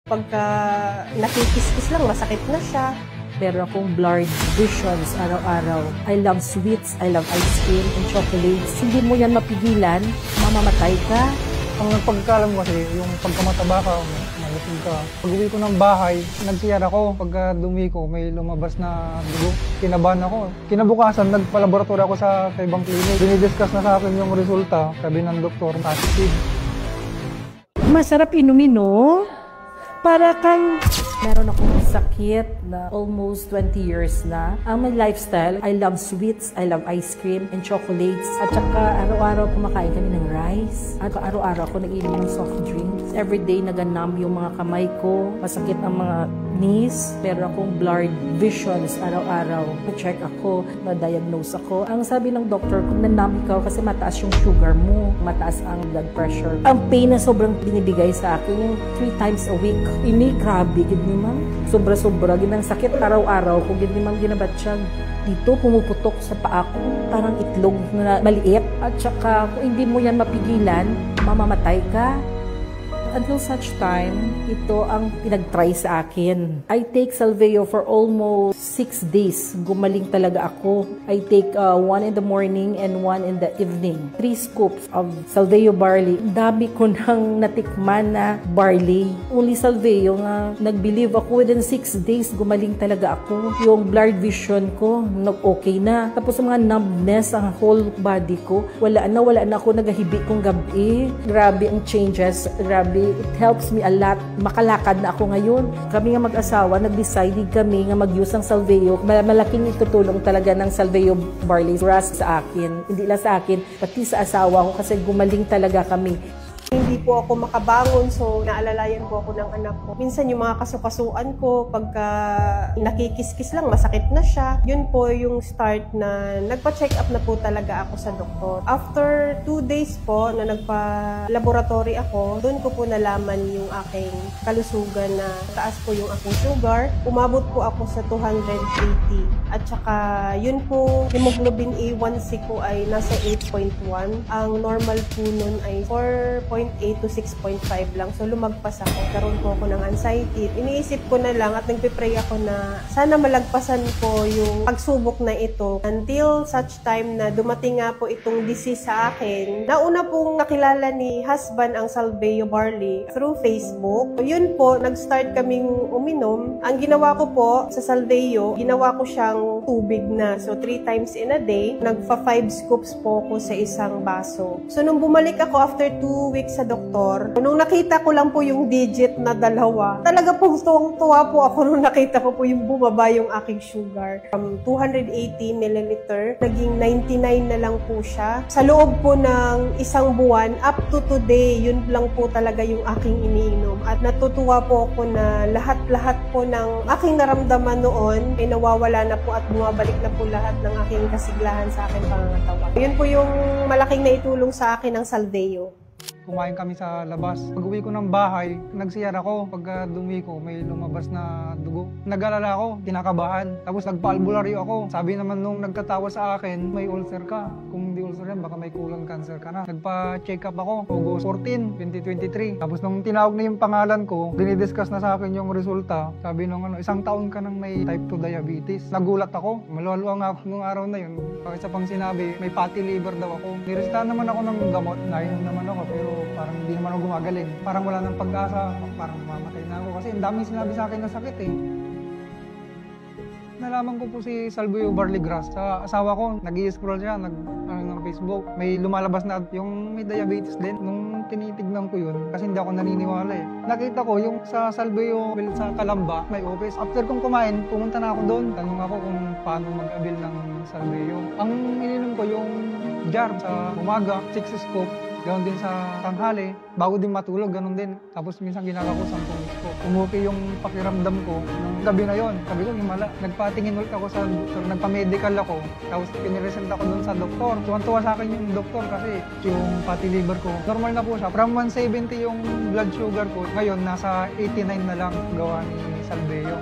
Pagka nakikiskis lang, masakit na siya. Meron akong blurred visions araw-araw. I love sweets, I love ice cream and chocolates. Hindi mo yan mapigilan, mamamatay ka. Ang pagkakalam ko kasi, yung pagkamataba ka, malusog ka. Pag-uwi ko ng bahay, nagsiyar ako. Pagka dumi ko, may lumabas na dugo. Kinabahan ako. Kinabukasan, nagpa-laboratory ako sa ibang clinic. Dinidiscuss na sa akin yung resulta. Sabi ng doktor, positive. Masarap inumin, no? Para kang meron akong sakit na almost 20 years na. Ang my lifestyle, I love sweets, I love ice cream and chocolates. At saka araw-araw kumakain kami ng rice. At araw-araw ako nag-inom ng soft drinks. Everyday naganam yung mga kamay ko. Masakit ang mga knees. Meron akong blurred visions araw-araw. Na-check ako, na-diagnose ako. Ang sabi ng doctor, kung nanam ikaw kasi mataas yung sugar mo, mataas ang blood pressure. Ang pain na sobrang binibigay sa akin, yung 3 times a week. Ini, grabe, gid ni ma'am. Sobra-sobra, ginang sakit araw-araw ko, gid ni ma'am ginabatsyag. Dito, pumuputok sa paa ko, parang itlog na maliit. At saka, kung hindi mo yan mapigilan, mamamatay ka. Until such time, ito ang pinag-try sa akin. I take Salveo for almost 6 days. Gumaling talaga ako. I take 1 in the morning and 1 in the evening. 3 scoops of Salveo barley. Dami ko nang natikman na barley. Only Salveo nga, nag-believe ako within 6 days, gumaling talaga ako. Yung blurred vision ko, nag-okay na. Tapos mga numbness, ang whole body ko, wala na ako, nagahibi kong gabi. Grabe ang changes, grabe. It helps me a lot. Makalakad na ako ngayon. Kami nga mag-asawa, nag-decide kami nga mag-use ng Salveo. Malaking itutulong talaga ng Salveo barley rust sa akin. Hindi lang sa akin, pati sa asawa ko kasi gumaling talaga kami. Hindi po ako makabangon, so naalalayan po ako ng anak ko. Minsan yung mga kasukasuan ko, pagka nakikiskis lang, masakit na siya. Yun po yung start na nagpa-check up na po talaga ako sa doktor. After 2 days po na nagpa-laboratory ako, doon ko po nalaman yung aking kalusugan na taas po yung aking sugar. Umabot po ako sa 280. At saka yun po, hemoglobin A1C ko ay nasa 8.1. Ang normal po nun ay 4.8 to 6.5 lang. So lumagpas ako. Karoon po ako ng anxiety. Iniisip ko na lang at nagpipray ako na sana malagpasan ko yung pagsubok na ito. Until such time na dumating nga po itong disease sa akin. Nauna pong nakilala ni husband ang Salveo barley through Facebook. Yun po, nag-start kaming uminom. Ang ginawa ko po sa Salveo, ginawa ko siyang tubig na. So 3 times in a day, nagpa 5 scoops po ko sa isang baso. So nung bumalik ako after 2 weeks sa doktor, nung nakita ko lang po yung digit na 2, talaga pong tuwang-tuwa po ako nung nakita ko po yung bumaba yung aking sugar. From 280 ml, naging 99 na lang po siya. Sa loob po ng isang buwan, up to today, yun lang po talaga yung aking iniinom. At natutuwa po ako na lahat-lahat po ng aking naramdaman noon ay nawawala na po at bumabalik na po lahat ng aking kasiglahan sa aking pangangatawan. Yun po yung malaking naitulong sa akin ng Salveo. Kumain kami sa labas. Pag-uwi ko ng bahay, nagsiyar ako. Pagka dumi ko, may lumabas na dugo. Nag-alala ako, kinakabahan. Tapos nagpa-albularyo ako. Sabi naman nung nagkatawa sa akin, may ulcer ka. Kung hindi ulcer yan, baka may colon cancer ka na. Nagpa-check up ako, August 14, 2023. Tapos nung tinawag na yung pangalan ko, dinidiscuss na sa akin yung resulta. Sabi nung 1 taon ka nang may type 2 diabetes. Nagulat ako. Maluwa nga ako nung araw na yun. Isa pang sinabi, may fatty liver daw ako. Niresitahan naman ako ng gamot. Nainom naman ako, pero parang hindi naman ako gumagaling. Parang wala nang pag-asa, parang mamamatay na ako. Kasi ang daming sinabi sa akin na sakit eh. Nalaman ko po si Salveo barley grass. Sa asawa ko, nag-i-scroll siya, ng Facebook. May lumalabas na yung may diabetes din. Nung tinitignan ko yun, kasi hindi ako naniniwala eh. Nakita ko yung sa Salveo, sa Calamba, may office. After kong kumain, pumunta na ako doon. Tanong ako kung paano mag-avail ng Salveo. Ang ininom ko yung jar sa umaga, 6 scoop. Ganon din sa tanghali, bago din matulog, ganon din. Tapos minsan ginagawa ko 10 scoop. Umuwi yung pakiramdam ko ng gabi na yon. Sabi ko, himala. Nagpatingin ulit ako sa doktor, nagpa-medical ako. Tapos piniresent ako doon sa doktor. Tuwan-tuwa sa akin yung doktor kasi yung fatty liver ko, normal na po siya. From 170 yung blood sugar ko, ngayon nasa 89 na lang gawa ni Salveo.